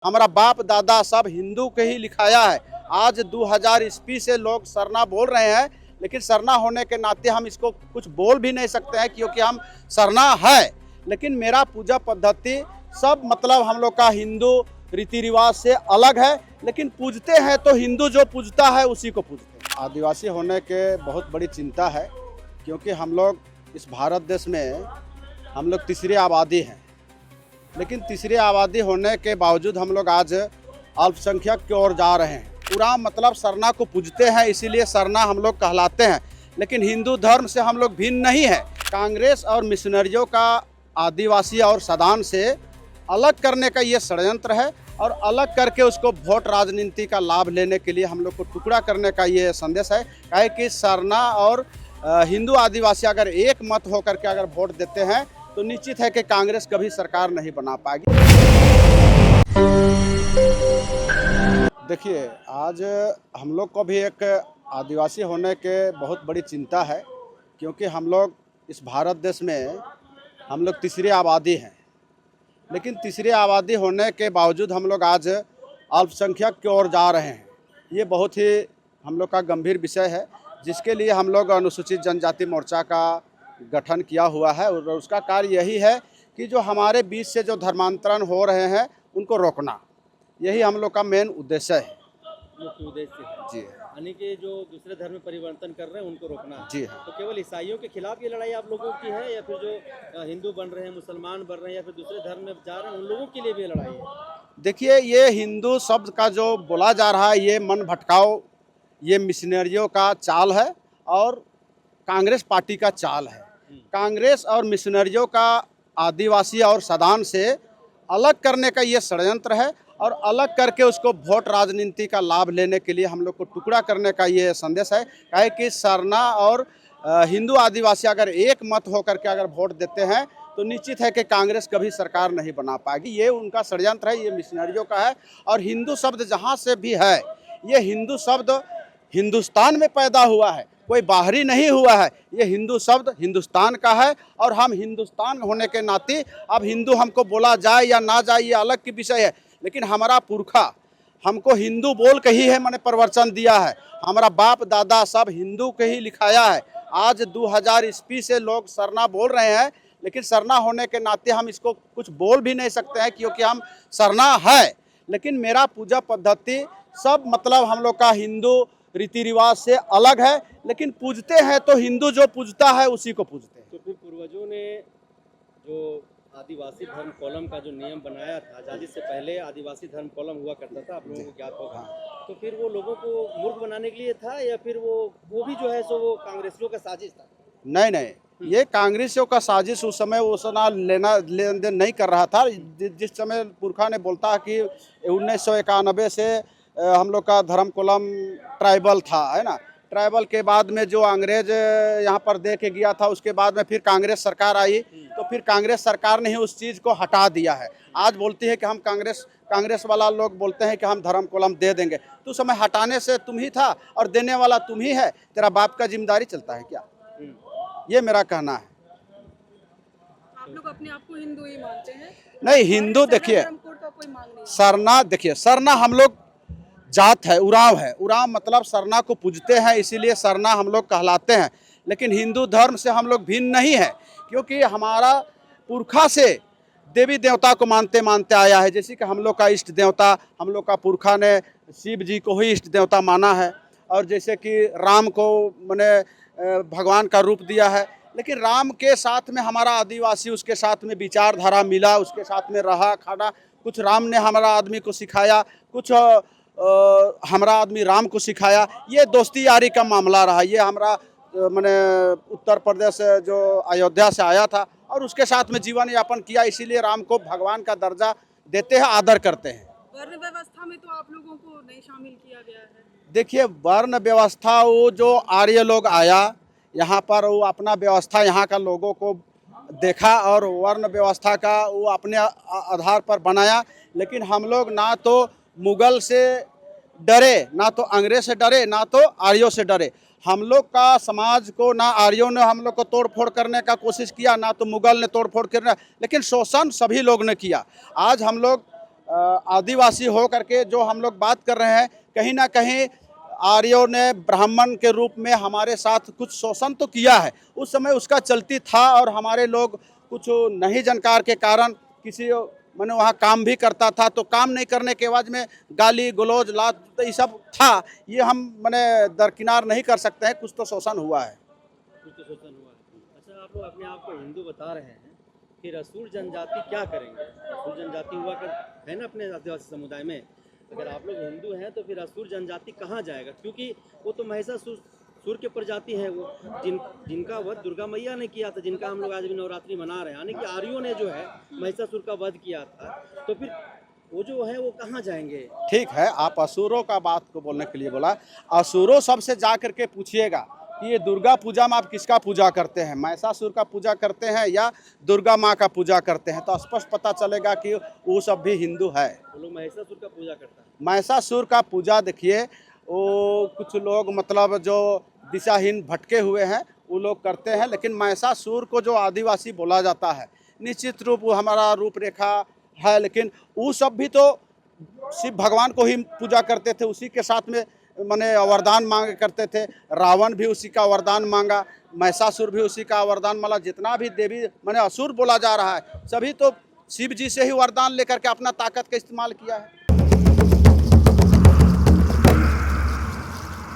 हमारा बाप दादा सब हिंदू के ही लिखाया है। आज 2000 ईस्वी से लोग सरना बोल रहे हैं, लेकिन सरना होने के नाते हम इसको कुछ बोल भी नहीं सकते हैं क्योंकि हम सरना है। लेकिन मेरा पूजा पद्धति सब मतलब हम लोग का हिंदू रीति रिवाज से अलग है, लेकिन पूजते हैं तो हिंदू जो पूजता है उसी को पूजते हैं। आदिवासी होने के बहुत बड़ी चिंता है क्योंकि हम लोग इस भारत देश में हम लोग तीसरी आबादी हैं, लेकिन तीसरी आबादी होने के बावजूद हम लोग आज अल्पसंख्यक की ओर जा रहे हैं। पूरा मतलब सरना को पूजते हैं, इसीलिए सरना हम लोग कहलाते हैं, लेकिन हिंदू धर्म से हम लोग भिन्न नहीं है। कांग्रेस और मिशनरियों का आदिवासी और सदान से अलग करने का ये षड्यंत्र है और अलग करके उसको वोट राजनीति का लाभ लेने के लिए हम लोग को टुकड़ा करने का ये संदेश है। काहे कि सरना और हिंदू आदिवासी अगर एक मत होकर के अगर वोट देते हैं तो निश्चित है कि कांग्रेस कभी सरकार नहीं बना पाएगी। देखिए, आज हम लोग को भी एक आदिवासी होने के बहुत बड़ी चिंता है क्योंकि हम लोग इस भारत देश में हम लोग तीसरी आबादी हैं, लेकिन तीसरी आबादी होने के बावजूद हम लोग आज अल्पसंख्यक की ओर जा रहे हैं। ये बहुत ही हम लोग का गंभीर विषय है, जिसके लिए हम लोग अनुसूचित जनजाति मोर्चा का गठन किया हुआ है और उसका कार्य यही है कि जो हमारे बीच से जो धर्मांतरण हो रहे हैं उनको रोकना, यही हम लोग का मेन उद्देश्य है। मुख्य उद्देश्य है जी, यानी कि जो दूसरे धर्म में परिवर्तन कर रहे हैं उनको रोकना है। जी हाँ। तो केवल ईसाइयों के खिलाफ ये लड़ाई आप लोगों की है या फिर जो हिंदू बन रहे हैं, मुसलमान बन रहे हैं या फिर दूसरे धर्म में जा रहे हैं उन लोगों के लिए भी ये लड़ाई है? देखिए, ये हिंदू शब्द का जो बोला जा रहा है ये मन भटकाओ, ये मिशनरियों का चाल है और कांग्रेस पार्टी का चाल है। कांग्रेस और मिशनरियों का आदिवासी और सदान से अलग करने का ये षड्यंत्र है और अलग करके उसको वोट राजनीति का लाभ लेने के लिए हम लोग को टुकड़ा करने का ये संदेश है। काहे कि सरना और हिंदू आदिवासी अगर एक मत होकर के अगर वोट देते हैं तो निश्चित है कि कांग्रेस कभी सरकार नहीं बना पाएगी। ये उनका षड्यंत्र है, ये मिशनरियों का है। और हिंदू शब्द जहाँ से भी है, ये हिंदू शब्द हिंदुस्तान में पैदा हुआ है, कोई बाहरी नहीं हुआ है। ये हिंदू शब्द हिंदुस्तान का है और हम हिंदुस्तान होने के नाते अब हिंदू हमको बोला जाए या ना जाए ये अलग की विषय है, लेकिन हमारा पुरखा हमको हिंदू बोल के ही है मैंने प्रवचन दिया है। हमारा बाप दादा सब हिंदू के ही लिखाया है। आज 2000 ईस्वी से लोग सरना बोल रहे हैं, लेकिन सरना होने के नाते हम इसको कुछ बोल भी नहीं सकते हैं क्योंकि हम सरना है। लेकिन मेरा पूजा पद्धति सब मतलब हम लोग का हिंदू रीति रिवाज से अलग है, लेकिन पूजते हैं तो हिंदू जो पूजता है उसी को पूजते हैं। तो फिर पूर्वजों ने जो आदिवासी धर्म कॉलम का जो नियम बनाया था, आज़ादी से पहले आदिवासी धर्म कॉलम हुआ करता था, आप लोगों को ज्ञात होगा। तो फिर वो लोगों को मूर्ख बनाने के लिए था या फिर वो भी जो है सो वो कांग्रेसियों का साजिश था? नहीं, ये कांग्रेसियों का साजिश उस समय वो सना लेन देन नहीं कर रहा था। जिस समय पुरखा ने बोलता है कि 1991 से हम लोग का धर्म कॉलम ट्राइबल था, है ना। ट्राइबल के बाद में जो अंग्रेज यहाँ पर दे के गया था, उसके बाद में फिर कांग्रेस सरकार आई, तो फिर कांग्रेस सरकार ने ही उस चीज़ को हटा दिया है। आज बोलती है कि हम कांग्रेस वाला लोग बोलते हैं कि हम धर्म कॉलम दे देंगे, तो उस समय हटाने से तुम ही था और देने वाला तुम ही है। तेरा बाप का जिम्मेदारी चलता है क्या? ये मेरा कहना है। आप लोग अपने आप को हिंदू ही मानते हैं? नहीं, हिंदू देखिए, कोई मांग नहीं। सरना देखिए, सरना हम लोग जात है, उराव है। उराव मतलब सरना को पूजते हैं, इसीलिए सरना हम लोग कहलाते हैं, लेकिन हिंदू धर्म से हम लोग भिन्न नहीं है क्योंकि हमारा पुरखा से देवी देवता को मानते मानते आया है। जैसे कि हम लोग का इष्ट देवता, हम लोग का पुरखा ने शिव जी को ही इष्ट देवता माना है, और जैसे कि राम को मैंने भगवान का रूप दिया है। लेकिन राम के साथ में हमारा आदिवासी उसके साथ में विचारधारा मिला, उसके साथ में रहा खाना। कुछ राम ने हमारा आदमी को सिखाया, कुछ हमारा आदमी राम को सिखाया। ये दोस्ती यारी का मामला रहा। ये हमारा मैंने उत्तर प्रदेश जो अयोध्या से आया था और उसके साथ में जीवन यापन किया, इसीलिए राम को भगवान का दर्जा देते हैं, आदर करते हैं। वर्ण व्यवस्था में तो आप लोगों को नहीं शामिल किया गया है? देखिए, वर्ण व्यवस्था वो जो आर्य लोग आया यहाँ पर, वो अपना व्यवस्था यहाँ का लोगों को देखा और वर्ण व्यवस्था का वो अपने आधार पर बनाया। लेकिन हम लोग ना तो मुगल से डरे, ना तो अंग्रेज से डरे, ना तो आर्यों से डरे। हम लोग का समाज को ना आर्यों ने हम लोग को तोड़ फोड़ करने का कोशिश किया, ना तो मुगल ने तोड़ फोड़ करना, लेकिन शोषण सभी लोग ने किया। आज हम लोग आदिवासी हो करके जो हम लोग बात कर रहे हैं, कहीं ना कहीं आर्यों ने ब्राह्मण के रूप में हमारे साथ कुछ शोषण तो किया है। उस समय उसका चलती था और हमारे लोग कुछ नहीं जानकार के कारण किसी मैंने वहाँ काम भी करता था, तो काम नहीं करने के बाद में गाली गलौज लात तो ये सब था। ये हम मैंने दरकिनार नहीं कर सकते हैं, कुछ तो शोषण हुआ है। कुछ तो शोषण हुआ है। अच्छा, आप लोग अपने आप को हिंदू बता रहे हैं, फिर असुर जनजाति क्या करेंगे? असुर जनजाति हुआ कर है ना अपने आदिवासी समुदाय में। अगर आप लोग हिंदू हैं तो फिर असुर जनजाति कहाँ जाएगा? क्योंकि वो तो महिषासुर की प्रजाति है, वो जिनका वध दुर्गा मैया ने किया था, जिनका हम लोग आज भी नवरात्रि मना रहे हैं, यानी कि आर्यों ने जो है महिषासुर का वध किया था, तो फिर वो जो है वो कहाँ जाएंगे? ठीक है, आप असुरों का बात को बोलने के लिए बोला। असुरों सबसे जा करके पूछिएगा कि ये दुर्गा पूजा में आप किसका पूजा करते हैं, महिषासुर का पूजा करते हैं या दुर्गा माँ का पूजा करते हैं, तो स्पष्ट पता चलेगा कि वो सब भी हिंदू है। वो लोग महिषासुर का पूजा करता है। महिषासुर का पूजा देखिए, वो कुछ लोग मतलब जो दिशाहीन भटके हुए हैं वो लोग करते हैं, लेकिन महिषासुर को जो आदिवासी बोला जाता है, निश्चित रूप वो हमारा रूपरेखा है, लेकिन वो सब भी तो शिव भगवान को ही पूजा करते थे, उसी के साथ में माने वरदान मांगे करते थे। रावण भी उसी का वरदान मांगा, महिषासुर भी उसी का वरदान मांगा। जितना भी देवी माने असुर बोला जा रहा है, सभी तो शिव जी से ही वरदान लेकर के अपना ताकत का इस्तेमाल किया है।